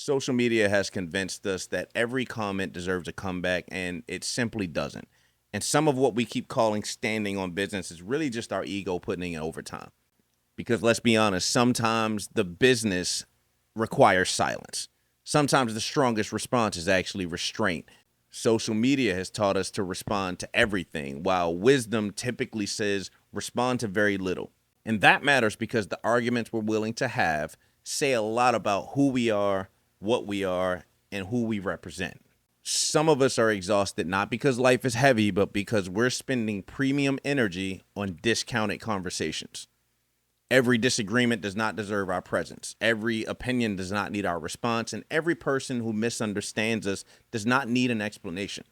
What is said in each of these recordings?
Social media has convinced us that every comment deserves a comeback, and it simply doesn't. And some of what we keep calling standing on business is really just our ego putting in overtime. Because let's be honest, sometimes the business requires silence. Sometimes the strongest response is actually restraint. Social media has taught us to respond to everything, while wisdom typically says respond to very little. And that matters because the arguments we're willing to have say a lot about who we are, what we are, and who we represent. Some of us are exhausted not because life is heavy, but because we're spending premium energy on discounted conversations. Every disagreement does not deserve our presence. Every opinion does not need our response. And every person who misunderstands us does not need an explanation.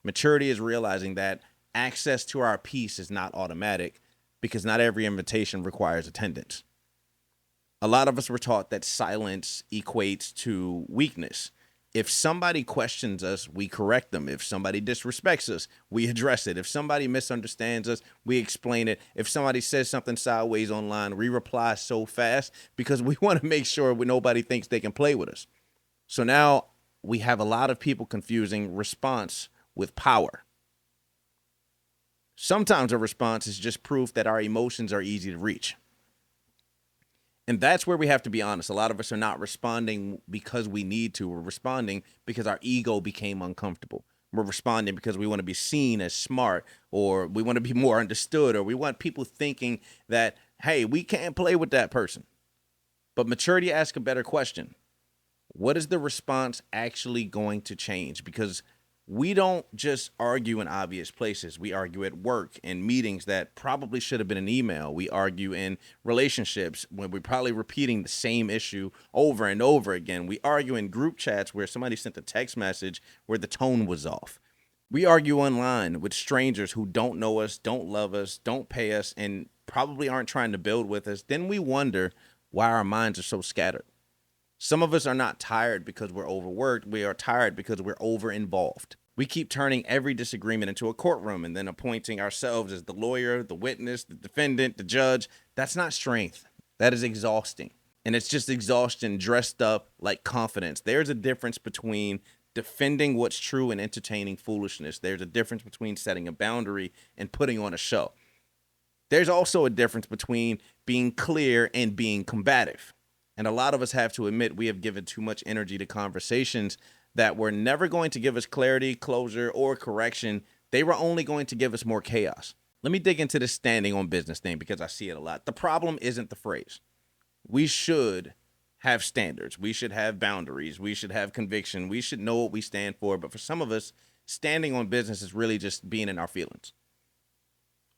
Maturity is realizing that access to our peace is not automatic because not every invitation requires attendance. A lot of us were taught that silence equates to weakness. If somebody questions us, we correct them. If somebody disrespects us, we address it. If somebody misunderstands us, we explain it. If somebody says something sideways online, we reply so fast because we want to make sure nobody thinks they can play with us. So now we have a lot of people confusing response with power. Sometimes a response is just proof that our emotions are easy to reach. And that's where we have to be honest. A lot of us are not responding because we need to. We're responding because our ego became uncomfortable. We're responding because we want to be seen as smart, or we want to be more understood, or we want people thinking that, hey, we can't play with that person. But maturity asks a better question. What is the response actually going to change? Because we don't just argue in obvious places. We argue at work, in meetings that probably should have been an email. We argue in relationships when we're probably repeating the same issue over and over again. We argue in group chats where somebody sent a text message where the tone was off. We argue online with strangers who don't know us, don't love us, don't pay us, and probably aren't trying to build with us. Then we wonder why our minds are so scattered. Some of us are not tired because we're overworked. We are tired because we're over-involved. We keep turning every disagreement into a courtroom and then appointing ourselves as the lawyer, the witness, the defendant, the judge. That's not strength. That is exhausting. And it's just exhaustion dressed up like confidence. There's a difference between defending what's true and entertaining foolishness. There's a difference between setting a boundary and putting on a show. There's also a difference between being clear and being combative. And a lot of us have to admit we have given too much energy to conversations that were never going to give us clarity, closure, or correction. They were only going to give us more chaos. Let me dig into this standing on business thing because I see it a lot. The problem isn't the phrase. We should have standards. We should have boundaries. We should have conviction. We should know what we stand for. But for some of us, standing on business is really just being in our feelings.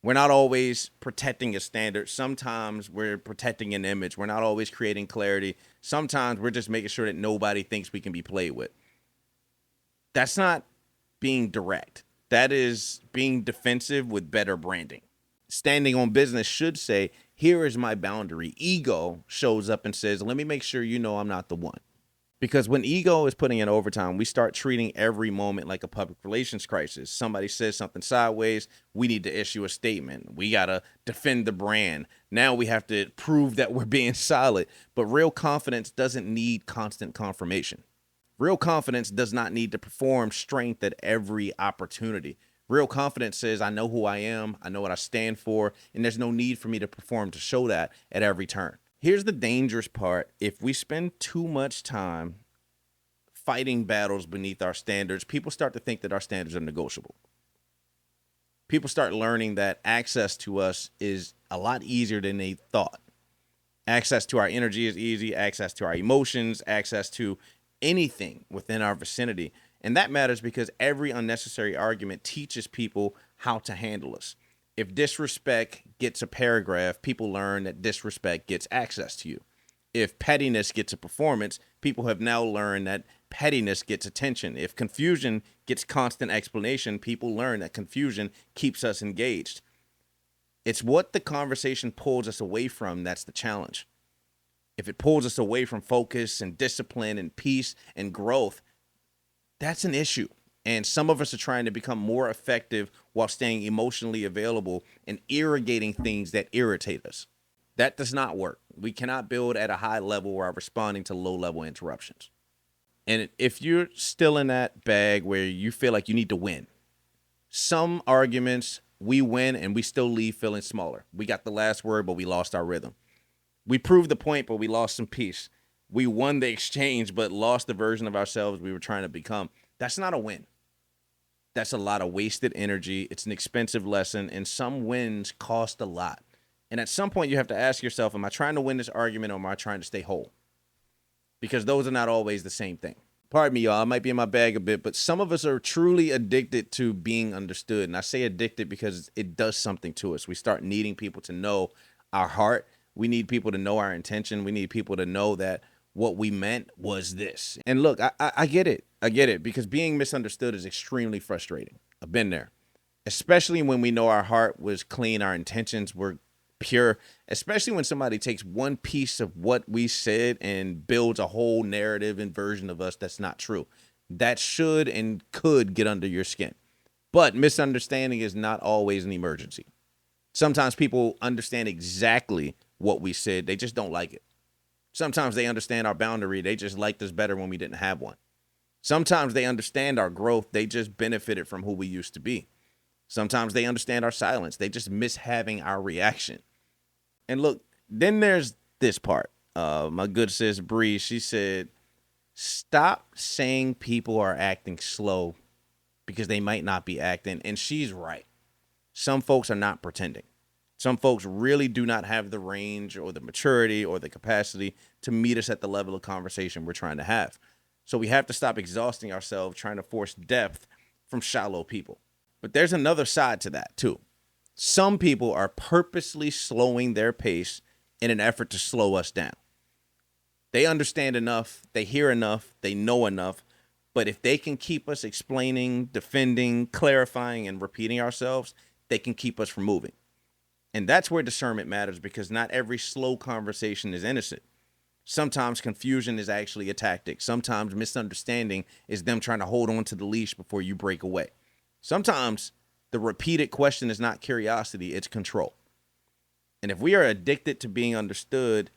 We're not always protecting a standard. Sometimes we're protecting an image. We're not always creating clarity. Sometimes we're just making sure that nobody thinks we can be played with. That's not being direct. That is being defensive with better branding. Standing on business should say, here is my boundary. Ego shows up and says, let me make sure you know I'm not the one. Because when ego is putting in overtime, we start treating every moment like a public relations crisis. Somebody says something sideways, we need to issue a statement. We got to defend the brand. Now we have to prove that we're being solid. But real confidence doesn't need constant confirmation. Real confidence does not need to perform strength at every opportunity. Real confidence says, I know who I am, I know what I stand for, and there's no need for me to perform to show that at every turn. Here's the dangerous part. If we spend too much time fighting battles beneath our standards, people start to think that our standards are negotiable. People start learning that access to us is a lot easier than they thought. Access to our energy is easy, access to our emotions, access to anything within our vicinity. And that matters because every unnecessary argument teaches people how to handle us. If disrespect gets a paragraph, people learn that disrespect gets access to you. If pettiness gets a performance, people have now learned that pettiness gets attention. If confusion gets constant explanation, people learn that confusion keeps us engaged. It's what the conversation pulls us away from that's the challenge. If it pulls us away from focus and discipline and peace and growth, that's an issue. And some of us are trying to become more effective while staying emotionally available and irrigating things that irritate us. That does not work. We cannot build at a high level while responding to low level interruptions. And if you're still in that bag where you feel like you need to win, some arguments we win and we still leave feeling smaller. We got the last word, but we lost our rhythm. We proved the point, but we lost some peace. We won the exchange, but lost the version of ourselves we were trying to become. That's not a win. That's a lot of wasted energy. It's an expensive lesson, and some wins cost a lot. And at some point, you have to ask yourself, am I trying to win this argument or am I trying to stay whole? Because those are not always the same thing. Pardon me, y'all. I might be in my bag a bit, but some of us are truly addicted to being understood. And I say addicted because it does something to us. We start needing people to know our heart. We need people to know our intention. We need people to know that what we meant was this. And look, I get it. I get it, because being misunderstood is extremely frustrating. I've been there, especially when we know our heart was clean, our intentions were pure, especially when somebody takes one piece of what we said and builds a whole narrative and version of us that's not true. That should and could get under your skin. But misunderstanding is not always an emergency. Sometimes people understand exactly what we said. They just don't like it. Sometimes they understand our boundary. They just liked us better when we didn't have one. Sometimes they understand our growth. They just benefited from who we used to be. Sometimes they understand our silence. They just miss having our reaction. And look, then there's this part. My good sis Bree, she said, stop saying people are acting slow because they might not be acting. And she's right. Some folks are not pretending. Some folks really do not have the range or the maturity or the capacity to meet us at the level of conversation we're trying to have. So we have to stop exhausting ourselves trying to force depth from shallow people. But there's another side to that too. Some people are purposely slowing their pace in an effort to slow us down. They understand enough, they hear enough, they know enough, but if they can keep us explaining, defending, clarifying, and repeating ourselves, they can keep us from moving. And that's where discernment matters, because not every slow conversation is innocent. Sometimes confusion is actually a tactic. Sometimes misunderstanding is them trying to hold on to the leash before you break away. Sometimes the repeated question is not curiosity, it's control. And if we are addicted to being understood,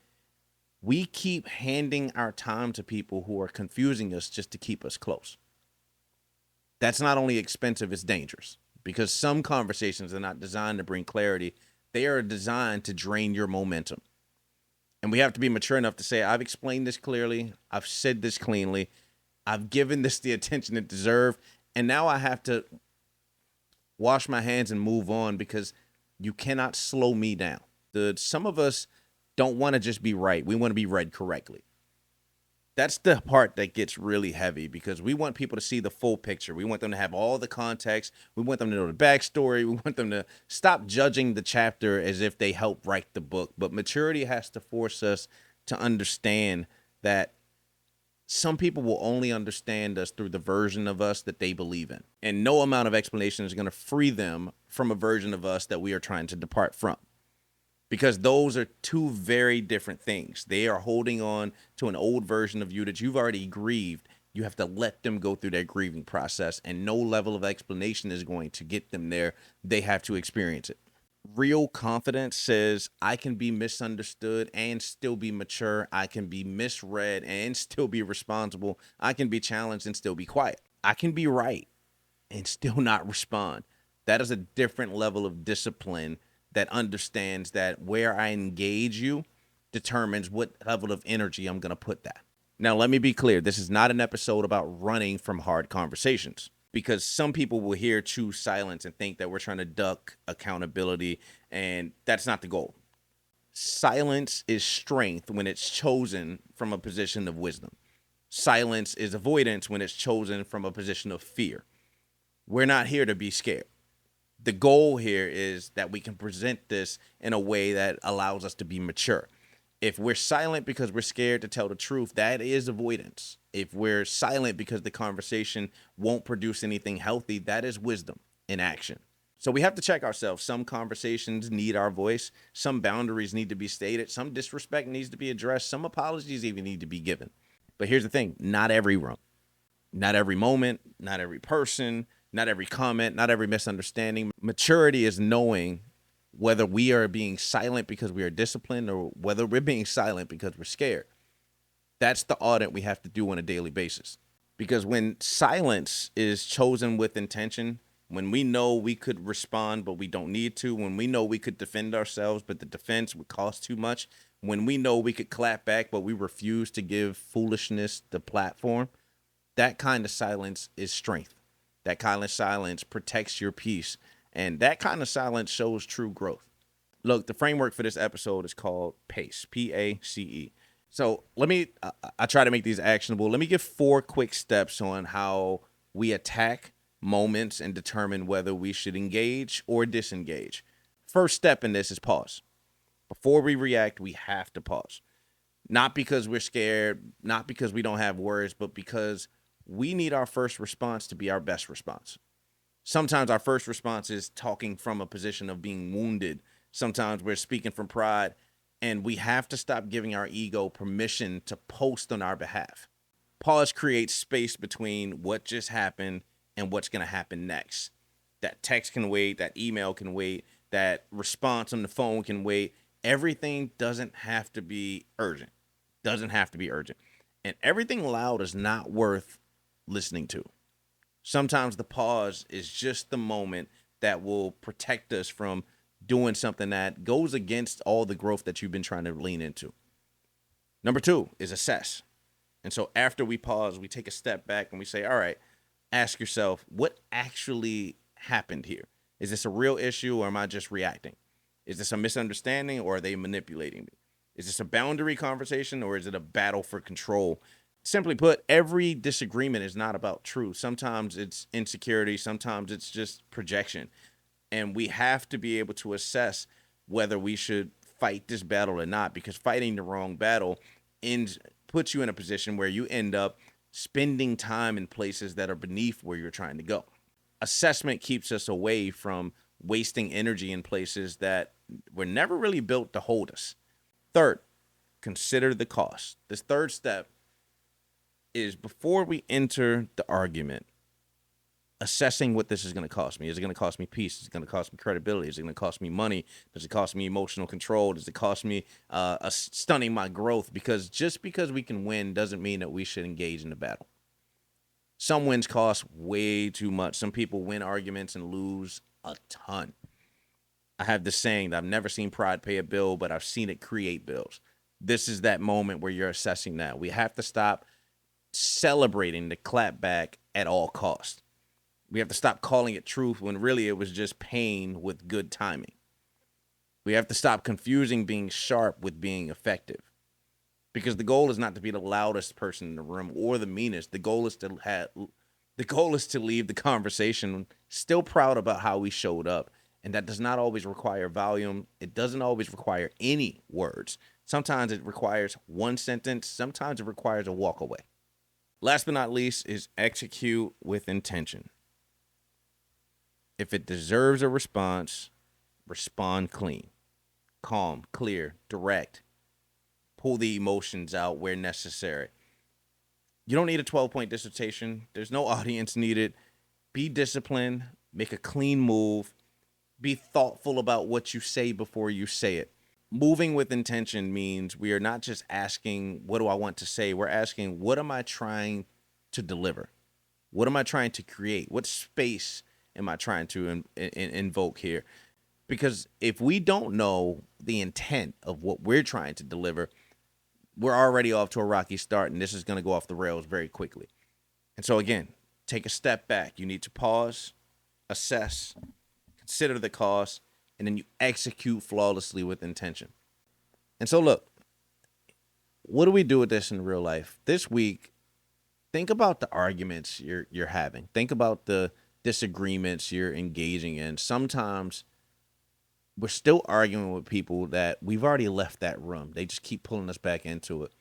we keep handing our time to people who are confusing us just to keep us close. That's not only expensive, it's dangerous, because some conversations are not designed to bring clarity. They are designed to drain your momentum. And we have to be mature enough to say, I've explained this clearly. I've said this cleanly. I've given this the attention it deserves. And now I have to wash my hands and move on, because you cannot slow me down. Some of us don't want to just be right. We want to be read correctly. That's the part that gets really heavy, because we want people to see the full picture. We want them to have all the context. We want them to know the backstory. We want them to stop judging the chapter as if they helped write the book. But maturity has to force us to understand that some people will only understand us through the version of us that they believe in. And no amount of explanation is going to free them from a version of us that we are trying to depart from. Because those are two very different things. They are holding on to an old version of you that you've already grieved. You have to let them go through their grieving process, and no level of explanation is going to get them there. They have to experience it. Real confidence says, I can be misunderstood and still be mature. I can be misread and still be responsible. I can be challenged and still be quiet. I can be right and still not respond. That is a different level of discipline that understands that where I engage you determines what level of energy I'm going to put that. Now, let me be clear. This is not an episode about running from hard conversations, because some people will hear choose silence and think that we're trying to duck accountability, and that's not the goal. Silence is strength when it's chosen from a position of wisdom. Silence is avoidance when it's chosen from a position of fear. We're not here to be scared. The goal here is that we can present this in a way that allows us to be mature. If we're silent because we're scared to tell the truth, that is avoidance. If we're silent because the conversation won't produce anything healthy, that is wisdom in action. So we have to check ourselves. Some conversations need our voice. Some boundaries need to be stated. Some disrespect needs to be addressed. Some apologies even need to be given. But here's the thing. Not every room, not every moment, not every person, not every comment, not every misunderstanding. Maturity is knowing whether we are being silent because we are disciplined or whether we're being silent because we're scared. That's the audit we have to do on a daily basis. Because when silence is chosen with intention, when we know we could respond but we don't need to, when we know we could defend ourselves but the defense would cost too much, when we know we could clap back but we refuse to give foolishness the platform, that kind of silence is strength. That kind of silence protects your peace. And that kind of silence shows true growth. Look, the framework for this episode is called PACE, PACE. So I try to make these actionable. Let me give 4 quick steps on how we attack moments and determine whether we should engage or disengage. First step in this is pause. Before we react, we have to pause. Not because we're scared, not because we don't have words, but because we need our first response to be our best response. Sometimes our first response is talking from a position of being wounded. Sometimes we're speaking from pride, and we have to stop giving our ego permission to post on our behalf. Pause creates space between what just happened and what's going to happen next. That text can wait, that email can wait, that response on the phone can wait. Everything doesn't have to be urgent. Doesn't have to be urgent. And everything loud is not worth listening to. Sometimes the pause is just the moment that will protect us from doing something that goes against all the growth that you've been trying to lean into. Number 2 is assess. And so after we pause, we take a step back and we say, all right, ask yourself, what actually happened here? Is this a real issue or am I just reacting? Is this a misunderstanding or are they manipulating me? Is this a boundary conversation or is it a battle for control? Simply put, every disagreement is not about truth. Sometimes it's insecurity. Sometimes it's just projection. And we have to be able to assess whether we should fight this battle or not, because fighting the wrong battle puts you in a position where you end up spending time in places that are beneath where you're trying to go. Assessment keeps us away from wasting energy in places that were never really built to hold us. Third, consider the cost. This third step is before we enter the argument, assessing what this is going to cost me. Is it going to cost me peace? Is it going to cost me credibility? Is it going to cost me money? Does it cost me emotional control? Does it cost me stunning my growth? Because just because we can win doesn't mean that we should engage in the battle. Some wins cost way too much. Some people win arguments and lose a ton. I have this saying that I've never seen pride pay a bill, but I've seen it create bills. This is that moment where you're assessing that. We have to stop celebrating the clapback at all costs. We have to stop calling it truth when really it was just pain with good timing. We have to stop confusing being sharp with being effective. Because the goal is not to be the loudest person in the room or the meanest. The goal is to leave the conversation still proud about how we showed up. And that does not always require volume. It doesn't always require any words. Sometimes it requires one sentence. Sometimes it requires a walk away. Last but not least is execute with intention. If it deserves a response, respond clean, calm, clear, direct. Pull the emotions out where necessary. You don't need a 12-point dissertation. There's no audience needed. Be disciplined. Make a clean move. Be thoughtful about what you say before you say it. Moving with intention means we are not just asking, what do I want to say? We're asking, what am I trying to deliver? What am I trying to create? What space am I trying to invoke here? Because if we don't know the intent of what we're trying to deliver, we're already off to a rocky start, and this is going to go off the rails very quickly. And so again, take a step back. You need to pause, assess, consider the cost, and then you execute flawlessly with intention. And so look, what do we do with this in real life? This week, think about the arguments you're having. Think about the disagreements you're engaging in. Sometimes we're still arguing with people that we've already left that room. They just keep pulling us back into it.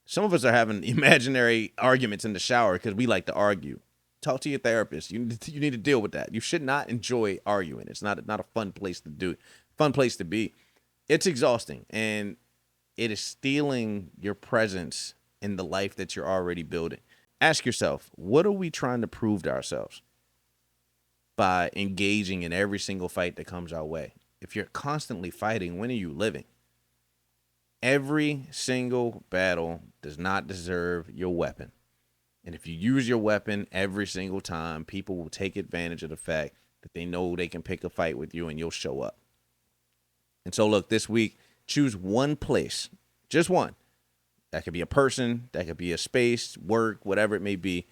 Some of us are having imaginary arguments in the shower because we like to argue. Talk to your therapist. You need to deal with that. You should not enjoy arguing. It's not a fun place to do. Fun place to be. It's exhausting, and it is stealing your presence in the life that you're already building. Ask yourself, what are we trying to prove to ourselves by engaging in every single fight that comes our way? If you're constantly fighting, when are you living? Every single battle does not deserve your weapon. And if you use your weapon every single time, people will take advantage of the fact that they know they can pick a fight with you and you'll show up. And so, look, this week, choose one place, just one. That could be a person, that could be a space, work, whatever it may be,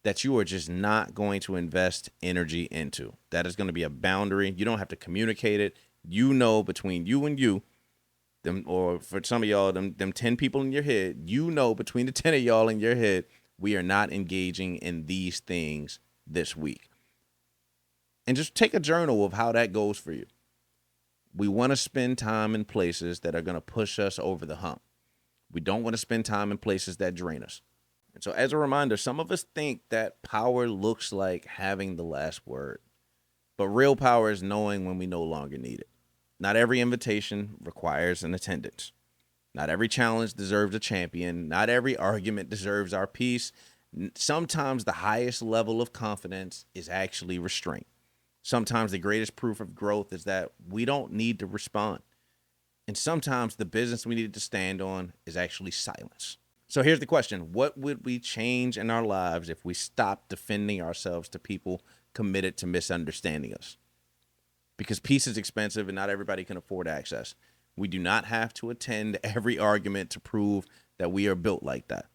that you are just not going to invest energy into. That is going to be a boundary. You don't have to communicate it. You know, between you and you, them, or for some of y'all, them 10 people in your head, you know, between the 10 of y'all in your head, we are not engaging in these things this week. And just take a journal of how that goes for you. We want to spend time in places that are going to push us over the hump. We don't want to spend time in places that drain us. And so, as a reminder, some of us think that power looks like having the last word. But real power is knowing when we no longer need it. Not every invitation requires an attendance. Not every challenge deserves a champion. Not every argument deserves our peace. Sometimes the highest level of confidence is actually restraint. Sometimes the greatest proof of growth is that we don't need to respond. And sometimes the business we needed to stand on is actually silence. So here's the question. What would we change in our lives if we stopped defending ourselves to people committed to misunderstanding us? Because peace is expensive and not everybody can afford access. We do not have to attend every argument to prove that we are built like that.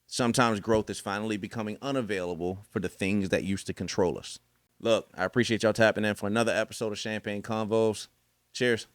Sometimes growth is finally becoming unavailable for the things that used to control us. Look, I appreciate y'all tapping in for another episode of Champagne Convos. Cheers.